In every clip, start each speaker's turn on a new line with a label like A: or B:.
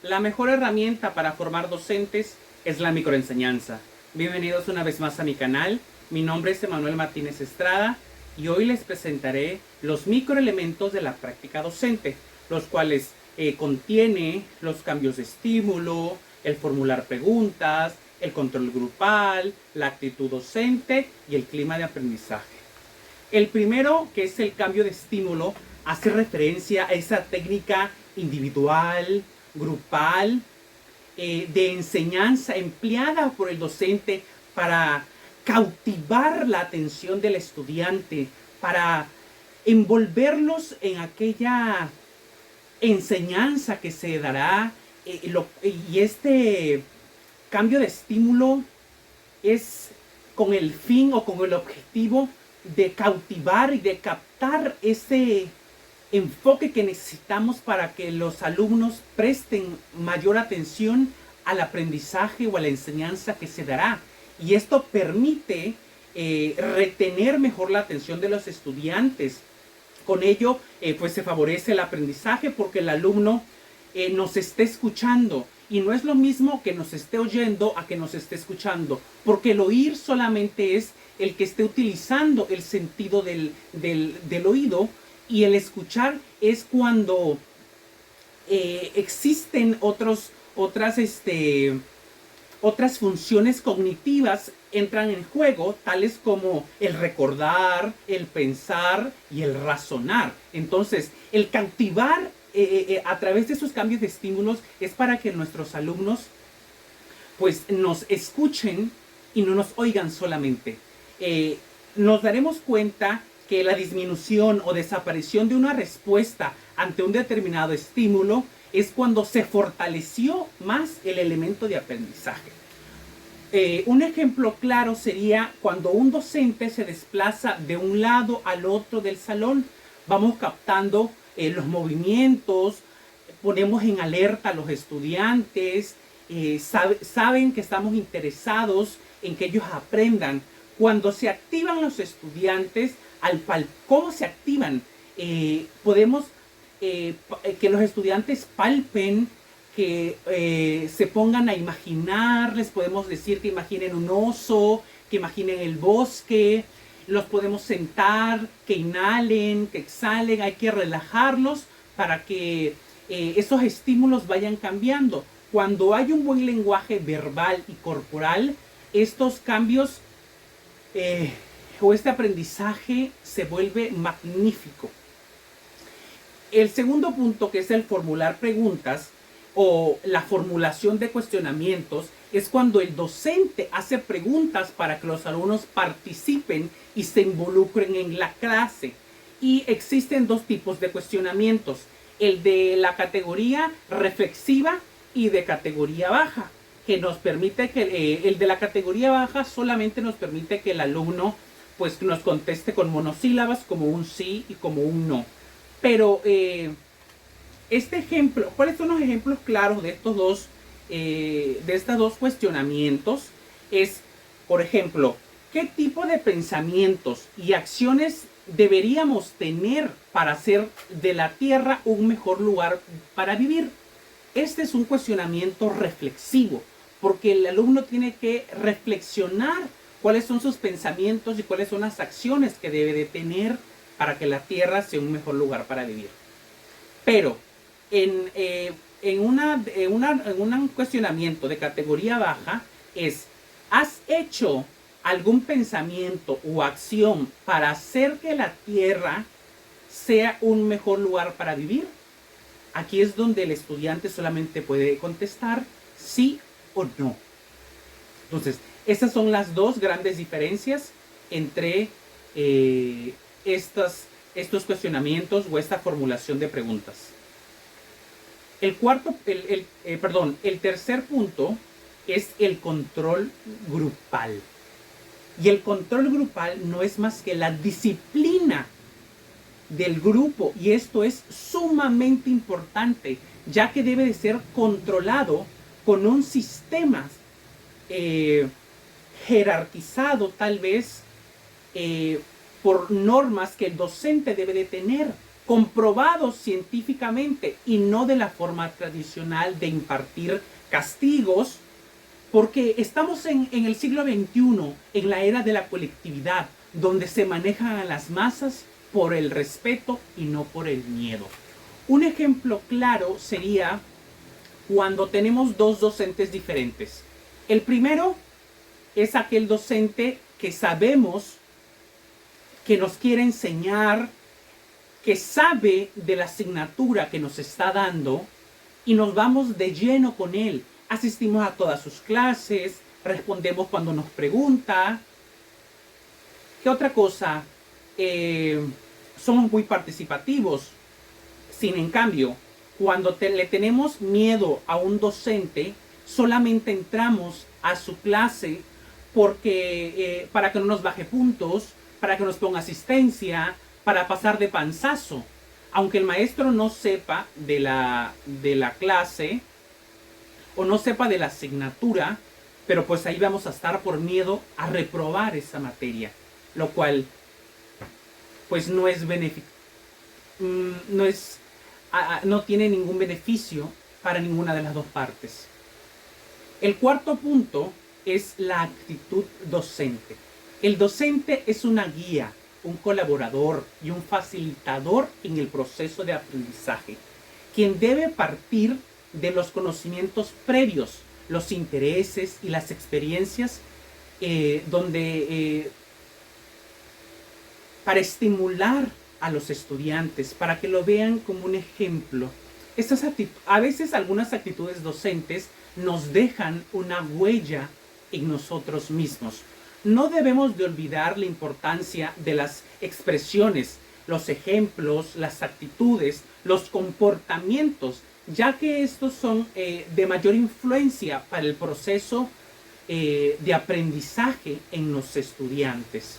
A: La mejor herramienta para formar docentes es la microenseñanza. Bienvenidos una vez más a mi canal. Mi nombre es Emanuel Martínez Estrada y hoy les presentaré los microelementos de la práctica docente, los cuales contiene los cambios de estímulo, el formular preguntas, el control grupal, la actitud docente y el clima de aprendizaje. El primero, que es el cambio de estímulo, hace referencia a esa técnica individual, grupal, de enseñanza empleada por el docente para cautivar la atención del estudiante, para envolverlos en aquella enseñanza que se dará. Y este cambio de estímulo es con el fin o con el objetivo de cautivar y de captar ese enfoque que necesitamos para que los alumnos presten mayor atención al aprendizaje o a la enseñanza que se dará. Y esto permite retener mejor la atención de los estudiantes. Con ello, pues se favorece el aprendizaje porque el alumno nos esté escuchando. Y no es lo mismo que nos esté oyendo a que nos esté escuchando, porque el oír solamente es el que esté utilizando el sentido del oído, y el escuchar es cuando existen otras funciones cognitivas entran en juego, tales como el recordar, el pensar y el razonar. Entonces, el cautivar a través de esos cambios de estímulos es para que nuestros alumnos pues nos escuchen y no nos oigan solamente. Nos daremos cuenta que la disminución o desaparición de una respuesta ante un determinado estímulo es cuando se fortaleció más el elemento de aprendizaje. Un ejemplo claro sería cuando un docente se desplaza de un lado al otro del salón. Vamos captando los movimientos, ponemos en alerta a los estudiantes, saben que estamos interesados en que ellos aprendan. Cuando se activan los estudiantes, ¿cómo se activan? Podemos que los estudiantes palpen, que se pongan a imaginar. Les podemos decir que imaginen un oso, que imaginen el bosque. Los podemos sentar, que inhalen, que exhalen. Hay que relajarlos para que esos estímulos vayan cambiando. Cuando hay un buen lenguaje verbal y corporal, estos cambios o este aprendizaje se vuelve magnífico. El segundo punto, que es el formular preguntas o la formulación de cuestionamientos, es cuando el docente hace preguntas para que los alumnos participen y se involucren en la clase. Y existen dos tipos de cuestionamientos: el de la categoría reflexiva y de categoría baja, que nos permite que el de la categoría baja solamente nos permite que el alumno pues nos conteste con monosílabas, como un sí y como un no. Pero este ejemplo, ¿cuáles son los ejemplos claros de estos dos cuestionamientos? Es, por ejemplo, ¿qué tipo de pensamientos y acciones deberíamos tener para hacer de la Tierra un mejor lugar para vivir? Este es un cuestionamiento reflexivo, porque el alumno tiene que reflexionar cuáles son sus pensamientos y cuáles son las acciones que debe de tener para que la Tierra sea un mejor lugar para vivir. Pero en un cuestionamiento de categoría baja es: ¿has hecho algún pensamiento o acción para hacer que la Tierra sea un mejor lugar para vivir? Aquí es donde el estudiante solamente puede contestar sí o no. Entonces, esas son las dos grandes diferencias entre estos cuestionamientos o esta formulación de preguntas. El tercer punto es el control grupal. Y el control grupal no es más que la disciplina del grupo, y esto es sumamente importante, ya que debe de ser controlado con un sistema jerarquizado, tal vez por normas que el docente debe de tener. comprobados científicamente y no de la forma tradicional de impartir castigos, porque estamos en el siglo XXI, en la era de la colectividad, donde se manejan a las masas por el respeto y no por el miedo. Un ejemplo claro sería cuando tenemos dos docentes diferentes. El primero es aquel docente que sabemos que nos quiere enseñar, que sabe de la asignatura que nos está dando y nos vamos de lleno con él. Asistimos a todas sus clases, respondemos cuando nos pregunta. ¿Qué otra cosa? Somos muy participativos. Sin en cambio, cuando le tenemos miedo a un docente, solamente entramos a su clase porque, para que no nos baje puntos, para que nos ponga asistencia, para pasar de panzazo. Aunque el maestro no sepa de la clase o no sepa de la asignatura, pero pues ahí vamos a estar por miedo a reprobar esa materia, lo cual pues no es no tiene ningún beneficio para ninguna de las dos partes. El cuarto punto es la actitud docente. El docente es una guía, un colaborador y un facilitador en el proceso de aprendizaje, quien debe partir de los conocimientos previos, los intereses y las experiencias para estimular a los estudiantes, para que lo vean como un ejemplo. A veces algunas actitudes docentes nos dejan una huella en nosotros mismos. No debemos de olvidar la importancia de las expresiones, los ejemplos, las actitudes, los comportamientos, ya que estos son de mayor influencia para el proceso de aprendizaje en los estudiantes.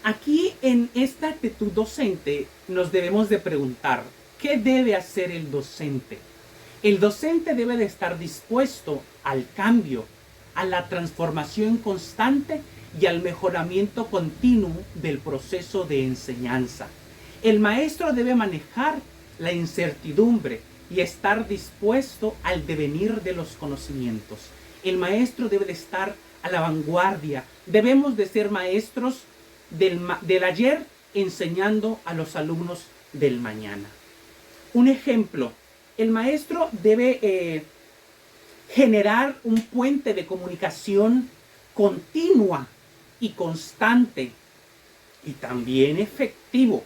A: Aquí en esta actitud docente nos debemos de preguntar, ¿qué debe hacer el docente? El docente debe de estar dispuesto al cambio, a la transformación constante y al mejoramiento continuo del proceso de enseñanza. El maestro debe manejar la incertidumbre y estar dispuesto al devenir de los conocimientos. El maestro debe de estar a la vanguardia. Debemos de ser maestros del ayer enseñando a los alumnos del mañana. Un ejemplo, el maestro debe generar un puente de comunicación continua y constante y también efectivo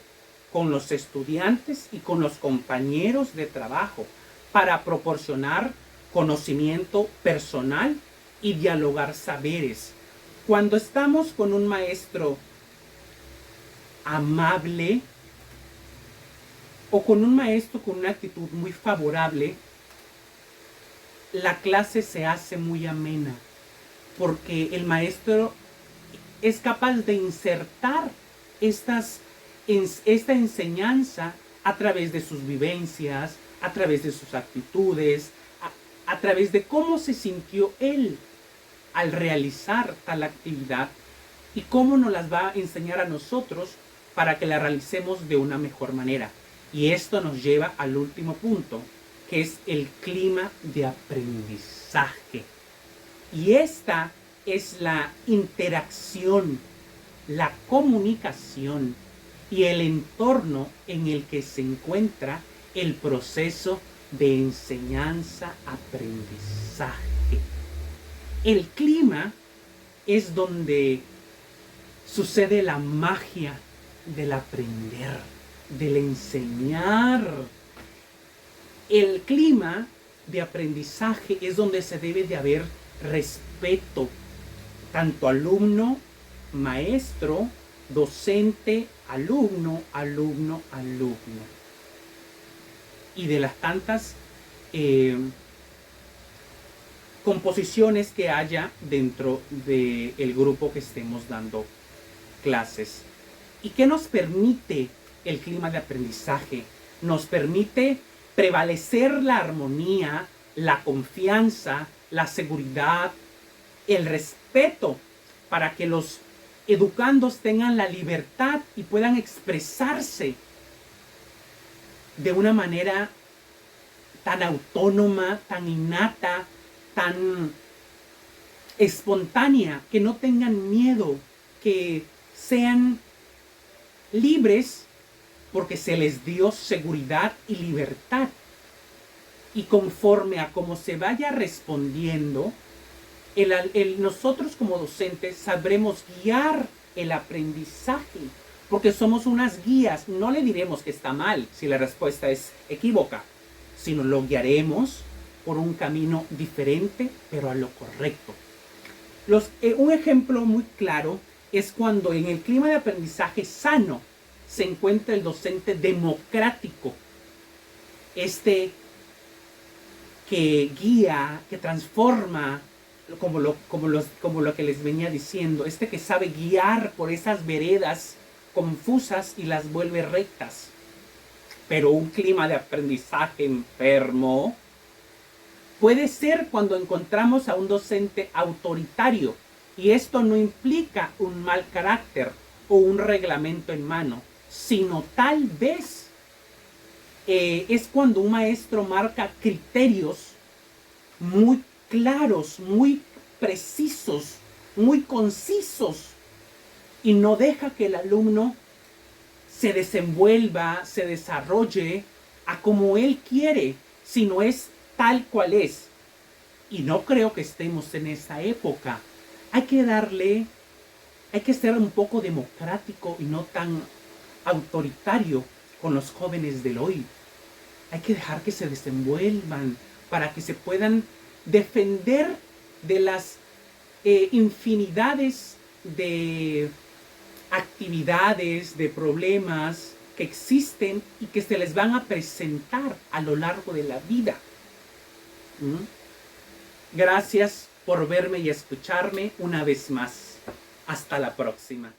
A: con los estudiantes y con los compañeros de trabajo para proporcionar conocimiento personal y dialogar saberes. Cuando estamos con un maestro amable o con un maestro con una actitud muy favorable, la clase se hace muy amena porque el maestro es capaz de insertar esta enseñanza a través de sus vivencias, a través de sus actitudes, a través de cómo se sintió él al realizar tal actividad y cómo nos las va a enseñar a nosotros para que la realicemos de una mejor manera. Y esto nos lleva al último punto, que es el clima de aprendizaje. Y esta es la interacción, la comunicación y el entorno en el que se encuentra el proceso de enseñanza-aprendizaje. El clima es donde sucede la magia del aprender, del enseñar. El clima de aprendizaje es donde se debe de haber respeto, tanto alumno, maestro, docente, alumno, alumno, alumno. Y de las tantas composiciones que haya dentro del grupo que estemos dando clases. ¿Y qué nos permite el clima de aprendizaje? Nos permite prevalecer la armonía, la confianza, la seguridad, el respeto, para que los educandos tengan la libertad y puedan expresarse de una manera tan autónoma, tan innata, tan espontánea, que no tengan miedo, que sean libres porque se les dio seguridad y libertad. Y conforme a cómo se vaya respondiendo, nosotros como docentes sabremos guiar el aprendizaje, porque somos unas guías. No le diremos que está mal si la respuesta es equívoca, sino lo guiaremos por un camino diferente, pero a lo correcto. Un ejemplo muy claro es cuando en el clima de aprendizaje sano se encuentra el docente democrático, que guía, que transforma, como lo que les venía diciendo, que sabe guiar por esas veredas confusas y las vuelve rectas. Pero un clima de aprendizaje enfermo puede ser cuando encontramos a un docente autoritario, y esto no implica un mal carácter o un reglamento en mano, sino tal vez es cuando un maestro marca criterios muy claros, muy precisos, muy concisos, y no deja que el alumno se desenvuelva, se desarrolle a como él quiere, sino es tal cual es. Y no creo que estemos en esa época. Hay que ser un poco democrático y no tan autoritario con los jóvenes del hoy. Hay que dejar que se desenvuelvan para que se puedan defender de las infinidades de actividades, de problemas que existen y que se les van a presentar a lo largo de la vida. Gracias por verme y escucharme una vez más. Hasta la próxima.